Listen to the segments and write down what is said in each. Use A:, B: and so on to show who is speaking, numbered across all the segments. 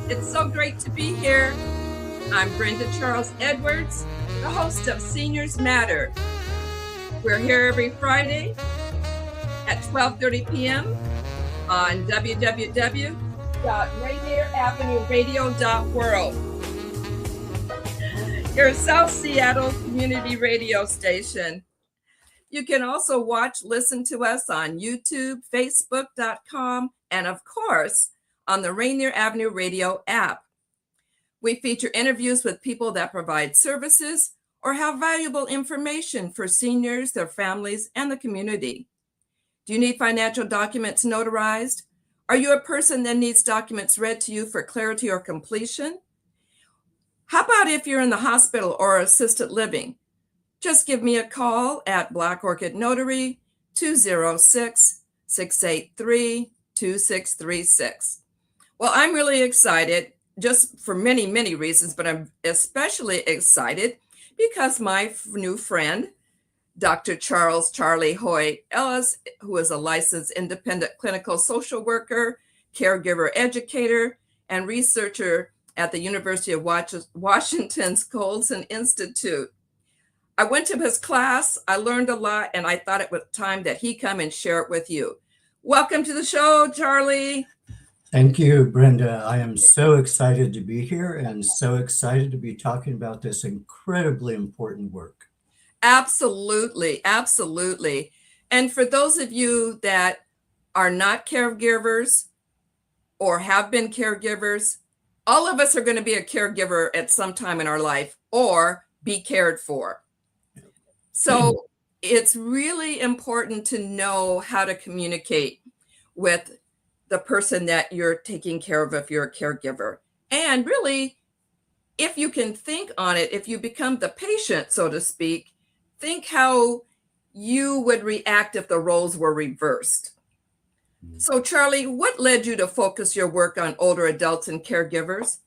A: It's so great to be here. I'm Brenda Charles Edwards, the host of Seniors Matter. We're here every Friday at 12:30 p.m. on www.rainieravenueradio.world, your South Seattle community radio station. You can also listen to us on YouTube, Facebook.com, and of course, on the Rainier Avenue Radio app. We feature interviews with people that provide services or have valuable information for seniors, their families, and the community. Do you need financial documents notarized? Are you a person that needs documents read to you for clarity or completion? How about if you're in the hospital or assisted living? Just give me a call at Black Orchid Notary 206-683-2636. Well, I'm really excited just for many, many reasons, but I'm especially excited because my new friend, Dr. Charlie Hoy-Ellis, who is a licensed independent clinical social worker, caregiver educator, and researcher at the University of Washington's Colson Institute. I went to his class, I learned a lot, and I thought it was time that he come and share it with you. Welcome to the show, Charlie.
B: Thank you, Brenda. I am so excited to be here and so excited to be talking about this incredibly important work.
A: Absolutely, absolutely. And for those of you that are not caregivers or have been caregivers, all of us are going to be a caregiver at some time in our life or be cared for. So it's really important to know how to communicate with the person that you're taking care of if you're a caregiver. And really, if you can think on it, if you become the patient, so to speak, think how you would react if the roles were reversed. So, Charlie, what led you to focus your work on older adults and caregivers?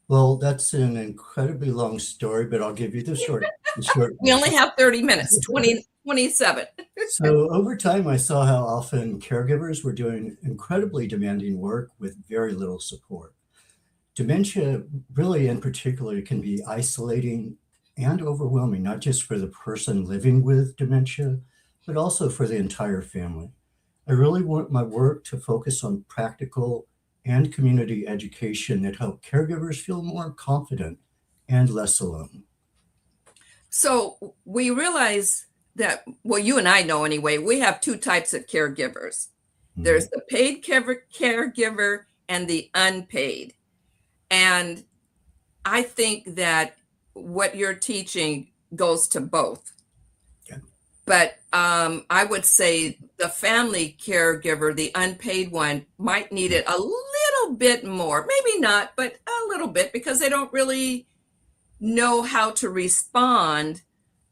B: Well, that's an incredibly long story, but I'll give you the short.
A: We only have 30 minutes, 27.
B: So over time, I saw how often caregivers were doing incredibly demanding work with very little support. Dementia really in particular can be isolating and overwhelming, not just for the person living with dementia, but also for the entire family. I really want my work to focus on practical and community education that help caregivers feel more confident and less alone.
A: So we realize that, well, you and I know anyway, we have two types of caregivers. There's the paid caregiver and the unpaid. And I think that what you're teaching goes to both.
B: Yeah.
A: But I would say the family caregiver, the unpaid one, might need it a little bit more. Maybe not, but a little bit, because they don't really know how to respond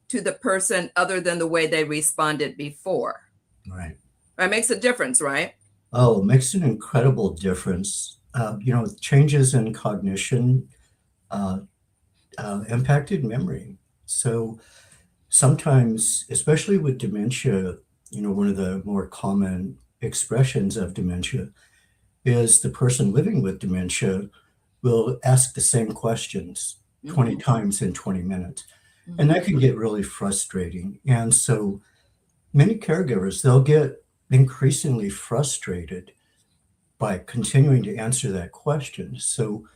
A: to the person other than the way they responded before.
B: Right.
A: That makes a difference, right?
B: Oh, it makes an incredible difference. Changes in cognition impacted memory. So sometimes, especially with dementia, one of the more common expressions of dementia is the person living with dementia will ask the same questions 20 times in 20 minutes. And that can get really frustrating. And so many caregivers, they'll get increasingly frustrated by continuing to answer that question. So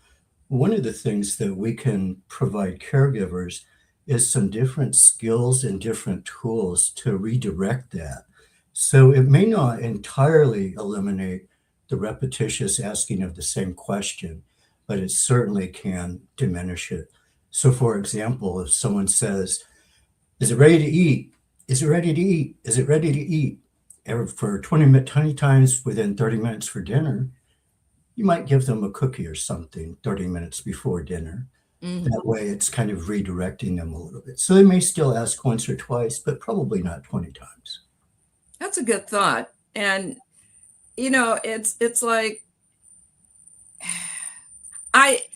B: one of the things that we can provide caregivers is some different skills and different tools to redirect that. So it may not entirely eliminate the repetitious asking of the same question, but it certainly can diminish it. So for example, if someone says, is it ready to eat? Is it ready to eat? Is it ready to eat? For 20 times within 30 minutes for dinner, you might give them a cookie or something 30 minutes before dinner. That way it's kind of redirecting them a little bit. So they may still ask once or twice, but probably not 20 times.
A: That's a good thought. And, it's like, I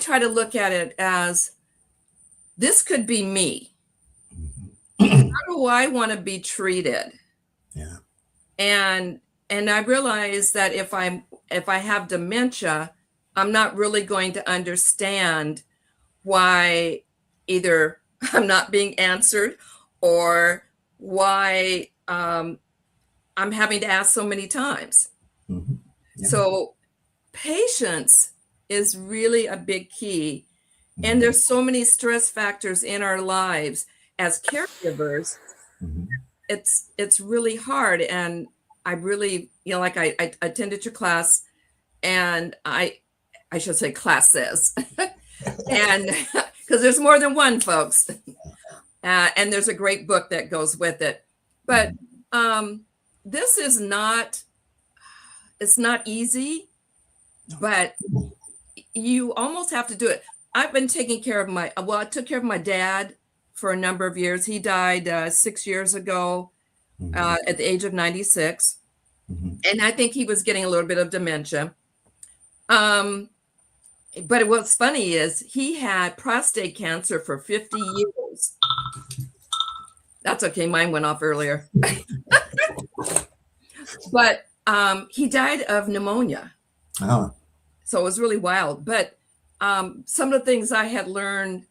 A: try to look at it as, this could be me. How do I want to be treated?
B: Yeah.
A: And And I realize that if I have dementia, I'm not really going to understand why either I'm not being answered or why I'm having to ask so many times.
B: Mhm. Yeah.
A: So patience is really a big key. And
B: Mhm.
A: there's so many stress factors in our lives as caregivers.
B: Mhm.
A: It's really hard. And I really, like I attended your class, and I should say classes, and because there's more than one, folks. And there's a great book that goes with it. But
B: Mhm.
A: this is not, it's not easy, but you almost have to do it. I've been taking care of I took care of my dad for a number of years. He died 6 years ago
B: Mhm.
A: at the age of 96.
B: Mhm.
A: And I think he was getting a little bit of dementia. Um, but what's funny is he had prostate cancer for 50 years. That's okay. Mine went off earlier. But he died of pneumonia.
B: Ah.
A: So it was really wild. But some of the things I had learned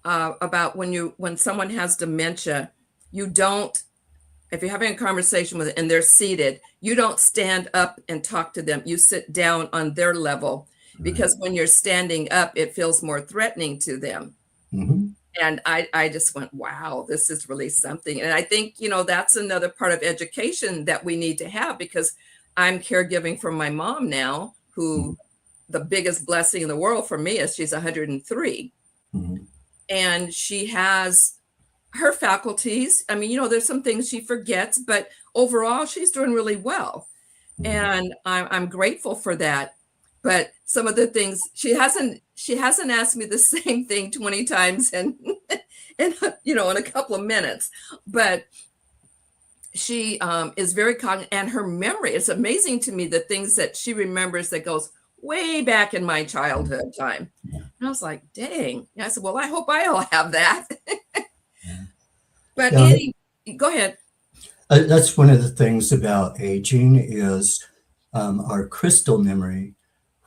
A: about when someone has dementia, you don't, if you're having a conversation with it and they're seated, you don't stand up and talk to them. You sit down on their level,
B: Right.
A: because when you're standing up, it feels more threatening to them.
B: Mhm.
A: And I just went, wow, this is really something. And I think, that's another part of education that we need to have, because I'm caregiving for my mom now,
B: Mhm.
A: who the biggest blessing in the world for me is she's 103,
B: Mhm.
A: and she has her faculties. I mean, there's some things she forgets, but overall she's doing really well.
B: Mhm.
A: And I'm grateful for that. But some of the things she hasn't asked me the same thing 20 times in a couple of minutes. But she is very cognitive, and her memory, it's amazing to me the things that she remembers that goes way back in my childhood time.
B: Yeah.
A: And I was like, dang. And I said, well, I hope I'll have that.
B: Yeah.
A: But
B: Yeah.
A: go ahead.
B: That's one of the things about aging is our crystal memory,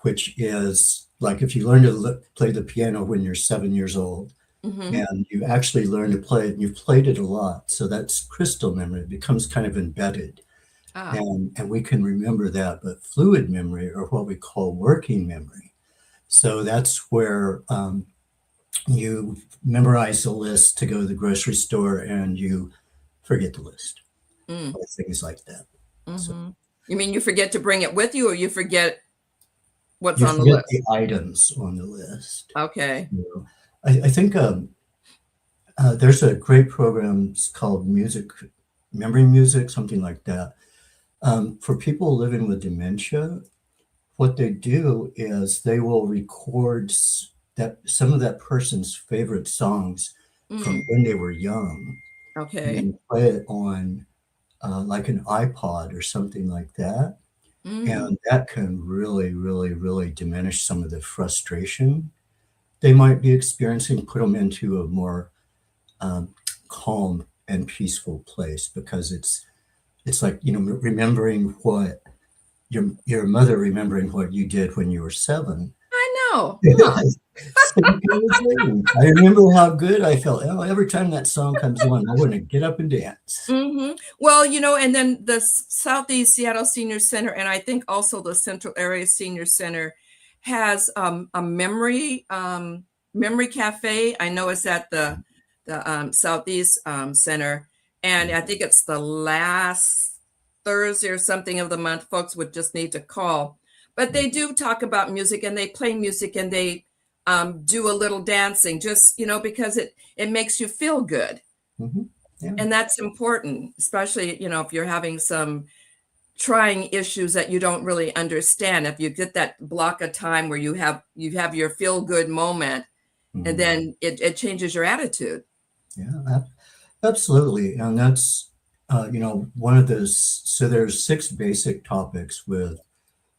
B: which is like if you learn to play the piano when you're 7 years old
A: Hmm.
B: and you actually learn to play it and you've played it a lot. So that's crystal memory. It becomes kind of embedded
A: Ah.
B: and we can remember that. But fluid memory, or what we call working memory. So that's where you memorize the list to go to the grocery store and you forget the list
A: Mm.
B: or things like that. So
A: Hmm. You mean you forget to bring it with you, or you forget what's
B: you
A: on the
B: forget
A: list?
B: the items on the list.
A: Okay.
B: You know, I think there's a great program it's called Memory Music, something like that. For people living with dementia, what they do is they will record that some of that person's favorite songs from
A: Mm.
B: when they were young, and
A: Okay.
B: then play it on like an iPod or something like that.
A: Mm.
B: And that can really, really, really diminish some of the frustration they might be experiencing, put them into a more um, calm and peaceful place because it's like remembering what your mother remembering what you did when you were 7.
A: I know. Huh.
B: Same kind of thing. I remember how good I felt. Oh, every time that song comes on, I want to get up and dance.
A: Well, and then the Southeast Seattle Senior Center, and I think also the Central Area Senior Center, has a memory cafe. I know it's at the Southeast Center, and I think it's the last Thursday or something of the month. Folks would just need to call, but they do talk about music, and they play music, and they do a little dancing, just because it makes you feel good.
B: Hmm. Yeah.
A: And that's important, especially, if you're having some trying issues that you don't really understand. If you get that block of time where you have your feel good moment, and
B: Hmm.
A: then it changes your attitude.
B: Yeah. Absolutely. And that's one of those. So there's 6 basic topics with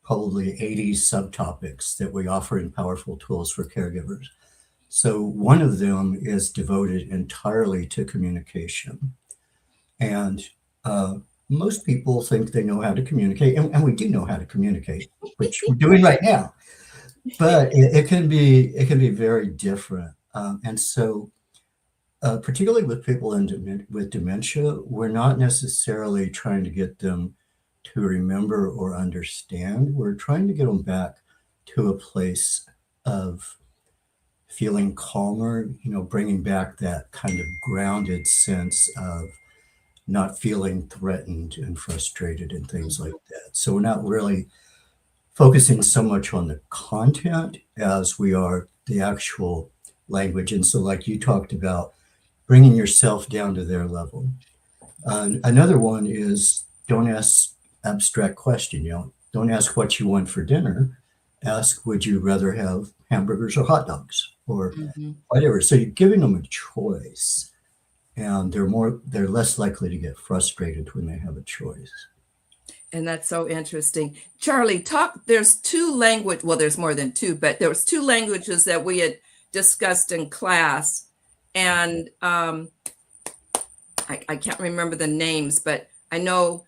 B: probably 80 subtopics that we offer in Powerful Tools for Caregivers. So one of them is devoted entirely to communication. And uh, most people think they know how to communicate, and we do know how to communicate, which we're doing right now. But it can be very different, and so particularly with people with dementia, we're not necessarily trying to get them to remember or understand. We're trying to get them back to a place of feeling calmer, bringing back that kind of grounded sense of not feeling threatened and frustrated and things like that. So we're not really focusing so much on the content as we are the actual language. And so, like you talked about, bringing yourself down to their level. Another one is don't ask abstract question. Don't ask what you want for dinner. Ask, would you rather have hamburgers or hot dogs or
A: Mhm.
B: whatever? So you're giving them a choice, and they're less likely to get frustrated when they have a choice.
A: And that's so interesting. Charlie, there's well, there's more than two, but there was two languages that we had discussed in class. And I can't remember the names, but I know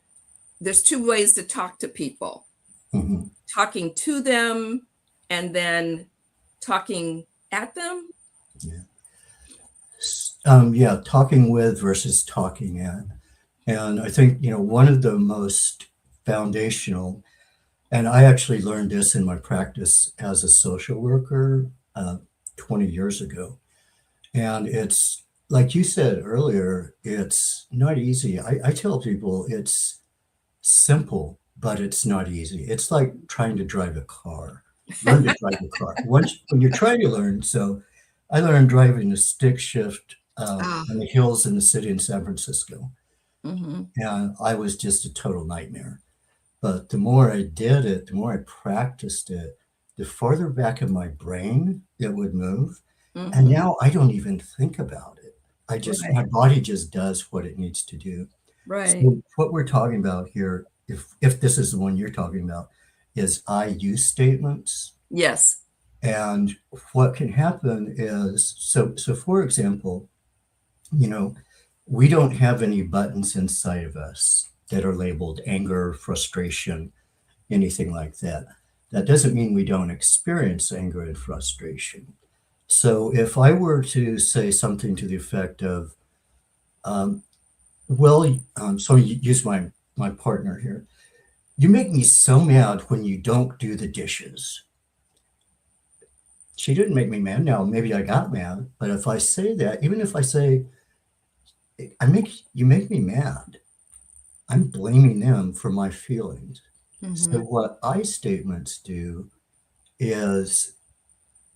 A: there's two ways to talk to people.
B: Mhm.
A: Talking to them and then talking at them.
B: Yeah, talking with versus talking at. And I think, one of the most foundational, and I actually learned this in my practice as a social worker 20 years ago. And it's like you said earlier, it's not easy. I tell people it's simple, but it's not easy. It's like trying to drive a car. Learn to drive a car. When you're trying to learn, so I learned driving a stick shift
A: Ah.
B: in the hills in the city in San Francisco.
A: Mhm.
B: And I was just a total nightmare. But the more I did it, the more I practiced it, the farther back in my brain it would move. And
A: Mhm.
B: now I don't even think about it.
A: Right.
B: My body just does what it needs to do.
A: Right.
B: So what we're talking about here, if this is the one you're talking about, is I use statements.
A: Yes.
B: And what can happen is, so for example, you know, we don't have any buttons inside of us that are labeled anger, frustration, anything like that. That doesn't mean we don't experience anger and frustration. So if I were to say something to the effect of, um, so use my partner here. You make me so mad when you don't do the dishes. She didn't make me mad. Now maybe I got mad, but if I say that, even if I say you make me mad, I'm blaming them for my feelings. So
A: Mhm.
B: what I statements do is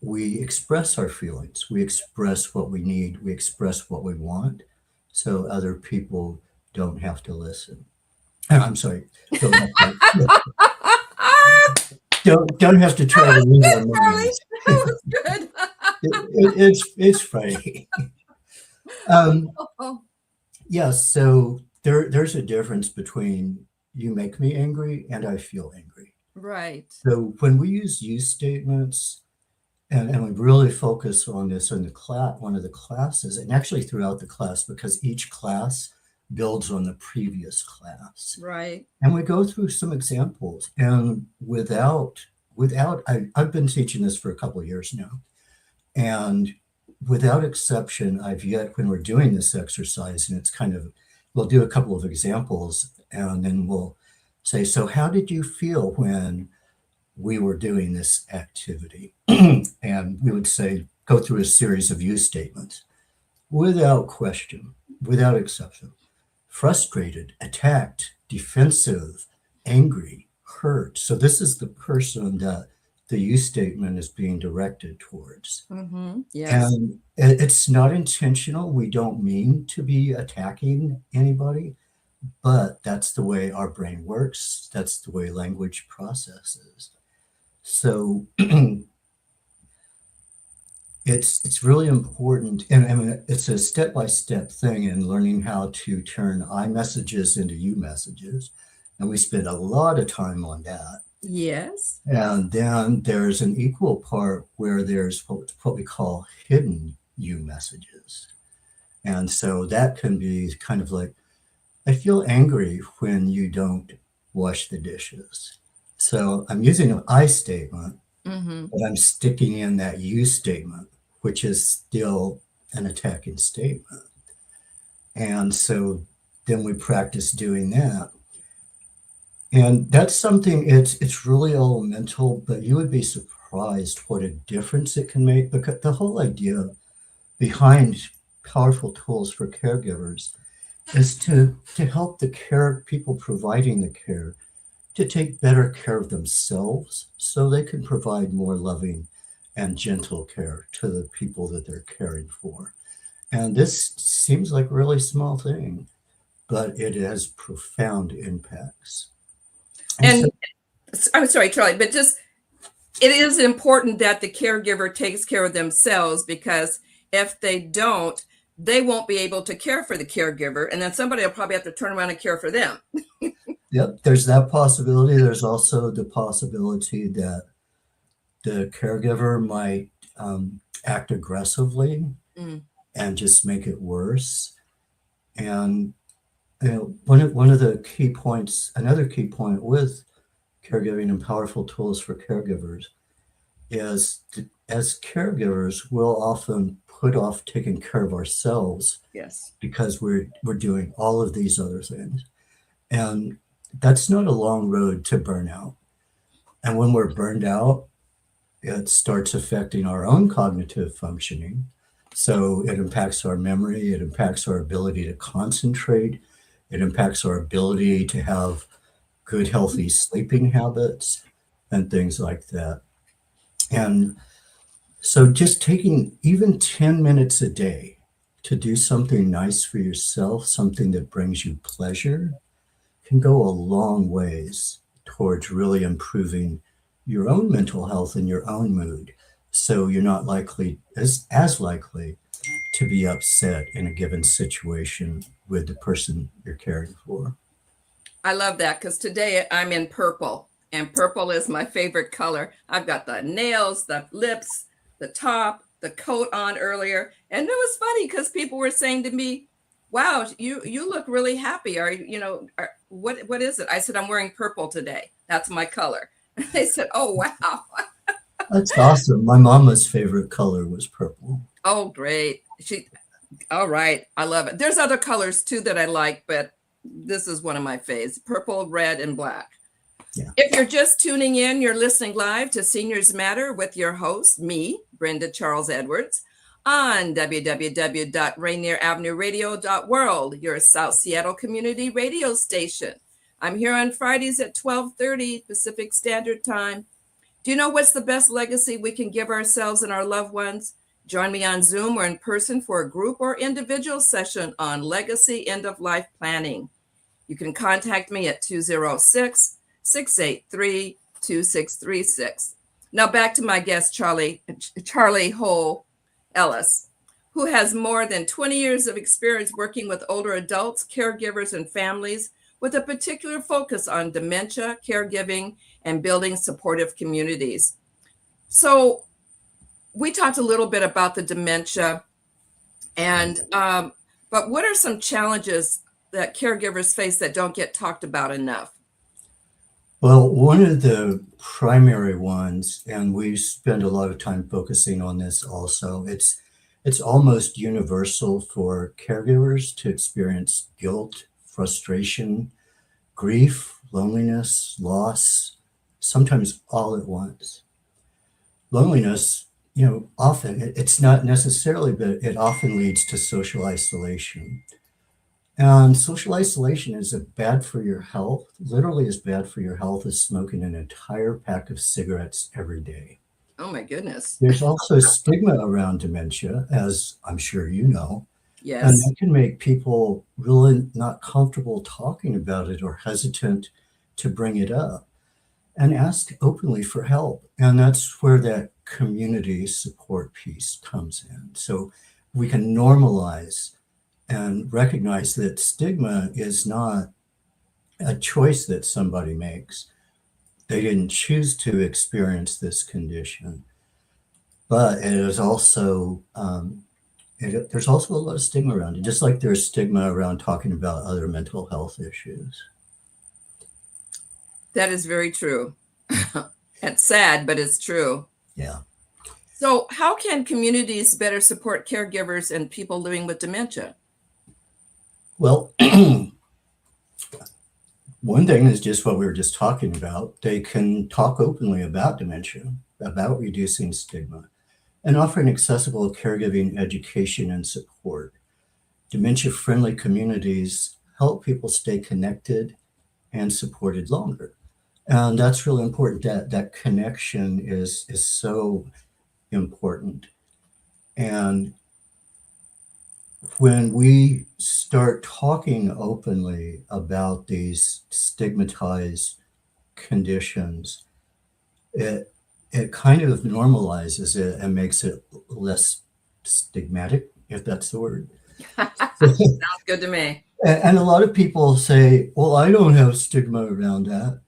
B: we express our feelings. We express what we need. We express what we want, so other people don't have to listen. I'm sorry, don't have to, don't have to try to read our
A: Charlie,
B: minds.
A: that was good.
B: It's funny. Um,
A: Oh,
B: yeah, so there's a difference between you make me angry and I feel angry.
A: right.
B: So when we use you statements, and we really focus on this in the class, one of the classes, and actually throughout the class, because each class builds on the previous class.
A: Right.
B: And we go through some examples. And I've been teaching this for a couple of years now. And without exception, I've yet, when we're doing this exercise, and it's kind of, we'll do a couple of examples and then we'll say, so how did you feel when we were doing this activity? And we would say, go through a series of you statements without question, without exception. Frustrated, attacked, defensive, angry, hurt. So this is the person that the you statement is being directed towards.
A: Mhm. Yes.
B: And it's not intentional. We don't mean to be attacking anybody, but that's the way our brain works. That's the way language processes. So it's really important, and I mean, it's a step-by-step thing in learning how to turn I messages into you messages, and we spend a lot of time on that.
A: Yes.
B: And then there's an equal part where there's what we call hidden you messages. And so that can be kind of like, I feel angry when you don't wash the dishes. So I'm using an I statement,
A: Mm-hmm.
B: but I'm sticking in that you statement, which is still an attacking statement. And so then we practice doing that. And that's something, it's really all mental, but you would be surprised what a difference it can make, because the whole idea behind powerful tools for caregivers is to help the care people providing the care to take better care of themselves so they can provide more loving and gentle care to the people that they're caring for. And this seems like a really small thing, but it has profound impacts. And so,
A: And I'm sorry, Charlie, but just it is important that the caregiver takes care of themselves, because if they don't, they won't be able to care for the caregiver. And then somebody will probably have to turn around and care for them.
B: yep, there's that possibility. There's also the possibility that the caregiver might act aggressively
A: Mm.
B: and just make it worse. And one of the key points, another key point with caregiving and powerful tools for caregivers is as caregivers, we'll often put off taking care of ourselves
A: Yes.
B: because we're doing all of these other things. And that's not a long road to burnout. And when we're burned out, it starts affecting our own cognitive functioning. So it impacts our memory, it impacts our ability to concentrate, it impacts our ability to have good, healthy sleeping habits and things like that. And so just taking even 10 minutes a day to do something nice for yourself, something that brings you pleasure, can go a long ways towards really improving your own mental health and your own mood. So you're not likely as likely to be upset in a given situation with the person you're caring for.
A: I love that, because today I'm in purple, and purple is my favorite color. I've got the nails, the lips, the top, the coat on earlier. And it was funny because people were saying to me, wow, you look really happy. Are what is it? I said, I'm wearing purple today. That's my color. And they said, oh, wow.
B: That's awesome. My mama's favorite color was purple.
A: Oh, great. All right. I love it. There's other colors too that I like, but this is one of my faves: purple, red, and black.
B: Yeah.
A: If you're just tuning in, you're listening live to Seniors Matter with your host, me, Brenda Charles Edwards, on www.rainieravenueradio.world, your South Seattle community radio station. I'm here on Fridays at 12:30 Pacific Standard Time. Do you know what's the best legacy we can give ourselves and our loved ones? Join me on Zoom or in person for a group or individual session on legacy end of life planning. You can contact me at 206 683 2636. Now back to my guest, Charlie Hoy-Ellis, who has more than 20 years of experience working with older adults, caregivers, and families, with a particular focus on dementia, caregiving, and building supportive communities. So we talked a little bit about the dementia, and but what are some challenges that caregivers face that don't get talked about enough?
B: Well, one of the primary ones, and we spend a lot of time focusing on this also, it's almost universal for caregivers to experience guilt, frustration, grief, loneliness, loss, sometimes all at once. Loneliness, often it's not necessarily, but it often leads to social isolation. And social isolation is bad for your health, literally as bad for your health as smoking an entire pack of cigarettes every day.
A: Oh my goodness.
B: There's also stigma around dementia, as I'm sure you know, and
A: Yes.
B: that can make people really not comfortable talking about it or hesitant to bring it up and ask openly for help. And that's where that community support piece comes in. So we can normalize and recognize that stigma is not a choice that somebody makes. They didn't choose to experience this condition, but it is also there's also a lot of stigma around it, just like there's stigma around talking about other mental health issues.
A: That is very true. It's sad, but it's true.
B: Yeah.
A: So, how can communities better support caregivers and people living with dementia?
B: Well, one thing is just what we were just talking about. They can talk openly about dementia, about reducing stigma, and offering accessible caregiving education and support. Dementia-friendly communities help people stay connected and supported longer. And that's really important. That connection is so important. And when we start talking openly about these stigmatized conditions, it it kind of normalizes it and makes it less stigmatic, if that's the word.
A: Sounds good to me.
B: And a lot of people say, "Well, I don't have stigma around that,"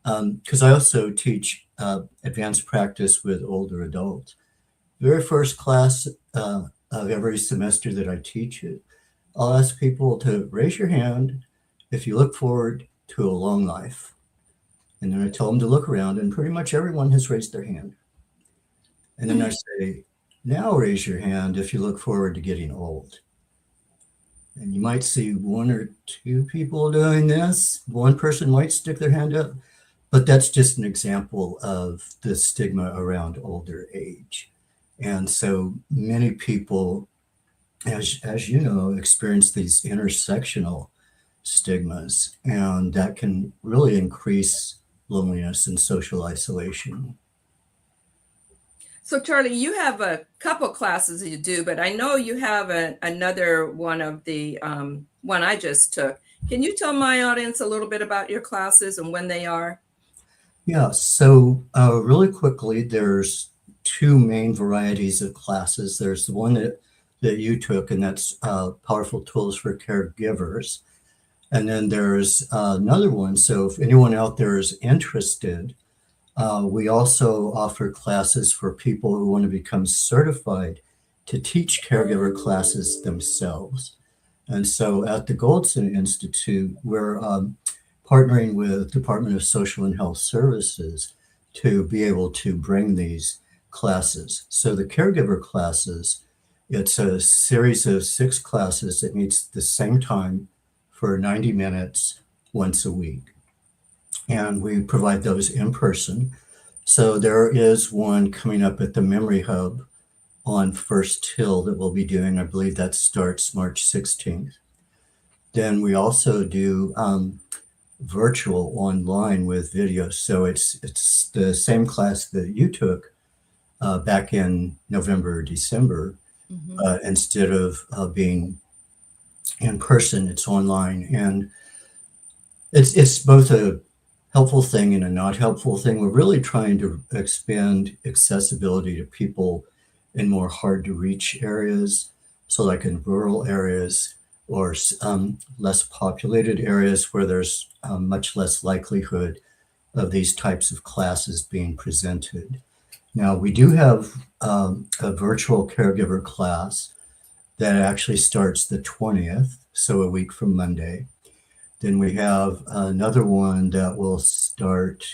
B: because I also teach advanced practice with older adults. Very first class of every semester that I teach it, I'll ask people to raise your hand if you look forward to a long life. And then I tell them to look around, and pretty much everyone has raised their hand. And then I say, now raise your hand if you look forward to getting old. And you might see one or two people doing this. One person might stick their hand up, but that's just an example of the stigma around older age. And so many people, as you know, experience these intersectional stigmas, and that can really increase loneliness and social isolation.
A: So, Charlie, you have a couple classes you do, but I know you have another one of the one I just took. Can you tell my audience a little bit about your classes and when they are?
B: Yeah, so really quickly, there's two main varieties of classes. There's the one that you took, and that's Powerful Tools for Caregivers. And then there's another one. So if anyone out there is interested, we also offer classes for people who want to become certified to teach caregiver classes themselves. And so at the Goldson Institute, we're partnering with Department of Social and Health Services to be able to bring these classes. So the caregiver classes, it's a series of 6 classes that meets the same time for 90 minutes once a week. And we provide those in person. So there is one coming up at the Memory Hub on First Hill that we'll be doing. I believe that starts March 16th. Then we also do virtual online with videos. So it's the same class that you took back in November or December. Instead of being in person, it's online. And it's both a helpful thing and a not helpful thing. We're really trying to expand accessibility to people in more hard to reach areas. So like in rural areas or less populated areas where there's much less likelihood of these types of classes being presented. Now we do have a virtual caregiver class that actually starts the 20th, so a week from Monday. Then we have another one that will start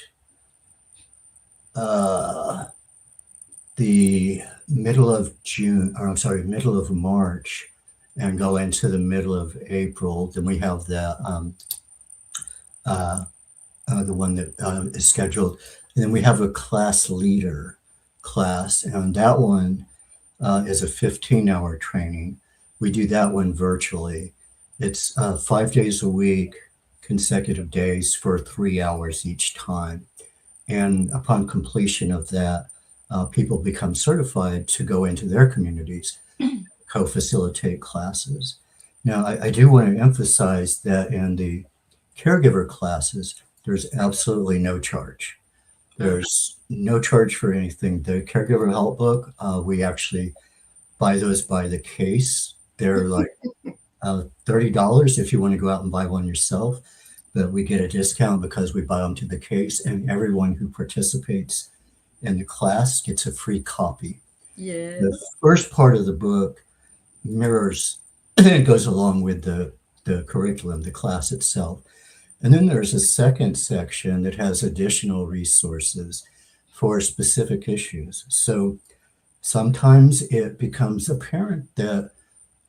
B: the middle of June, or I'm sorry, middle of March, and go into the middle of April. Then we have the one that is scheduled. And then we have a class leader class, and that one is a 15-hour training. We do that one virtually. It's 5 days a week, consecutive days for 3 hours each time. And upon completion of that, people become certified to go into their communities, co-facilitate classes. Now, I do want to emphasize that in the caregiver classes, there's absolutely no charge. There's no charge for anything. The caregiver help book, we actually buy those by the case. They're like $30 if you want to go out and buy one yourself, but we get a discount because we buy them to the case, and everyone who participates in the class gets a free copy.
A: Yes.
B: The first part of the book mirrors, it goes along with the curriculum, the class itself. And then there's a second section that has additional resources for specific issues. So sometimes it becomes apparent that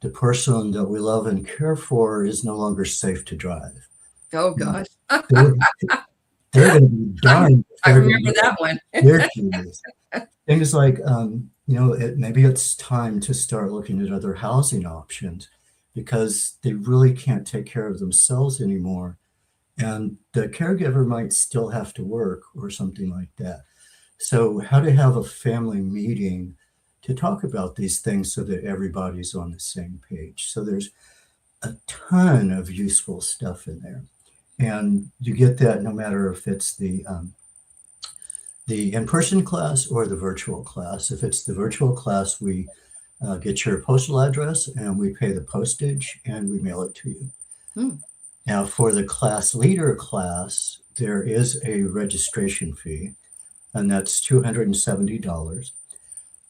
B: the person that we love and care for is no longer safe to drive.
A: Oh gosh.
B: They're, they're going to be darned.
A: I remember that one.
B: Their keys. Things like, maybe it's time to start looking at other housing options because they really can't take care of themselves anymore. And the caregiver might still have to work or something like that. So how to have a family meeting to talk about these things so that everybody's on the same page. So there's a ton of useful stuff in there. And you get that no matter if it's the in-person class or the virtual class. If it's the virtual class, we get your postal address and we pay the postage and we mail it to you.
A: Hmm.
B: Now, for the class leader class, there is a registration fee, and that's $270.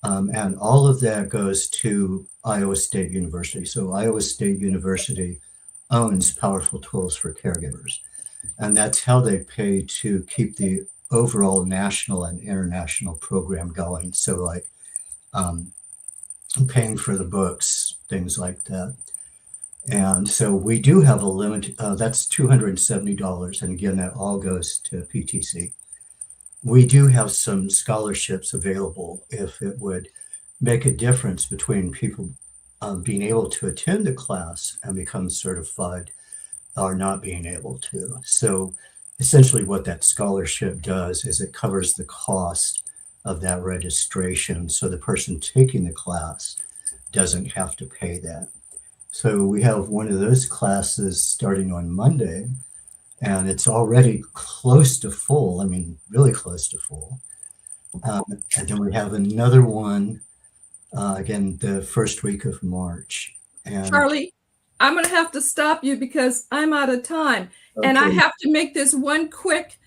B: And all of that goes to Iowa State University. So Iowa State University owns Powerful Tools for Caregivers. And that's how they pay to keep the overall national and international program going. So like paying for the books, things like that. And so we do have a limit, that's $270. And again, that all goes to PTC. We do have some scholarships available if it would make a difference between people being able to attend the class and become certified or not being able to. So essentially what that scholarship does is it covers the cost of that registration so the person taking the class doesn't have to pay that. So we have one of those classes starting on Monday, and it's already close to full. I mean, really close to full. And then we have another one, again, the first week of March. And
A: Charlie, I'm going to have to stop you because I'm out of time. Okay. And I have to make this one quick.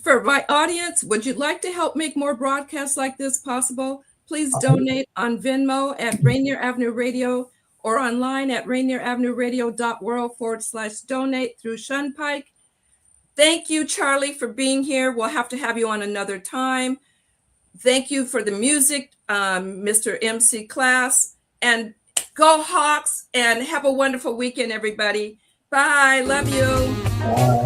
A: For my audience, would you like to help make more broadcasts like this possible? Please donate on Venmo at Rainier Avenue Radio or online at rainieravenueradio.world/donate through Shunpike. Thank you, Charlie, for being here. We'll have to have you on another time. Thank you for the music, Mr. MC Class. And go Hawks, and have a wonderful weekend, everybody. Bye. Love you.
B: Bye.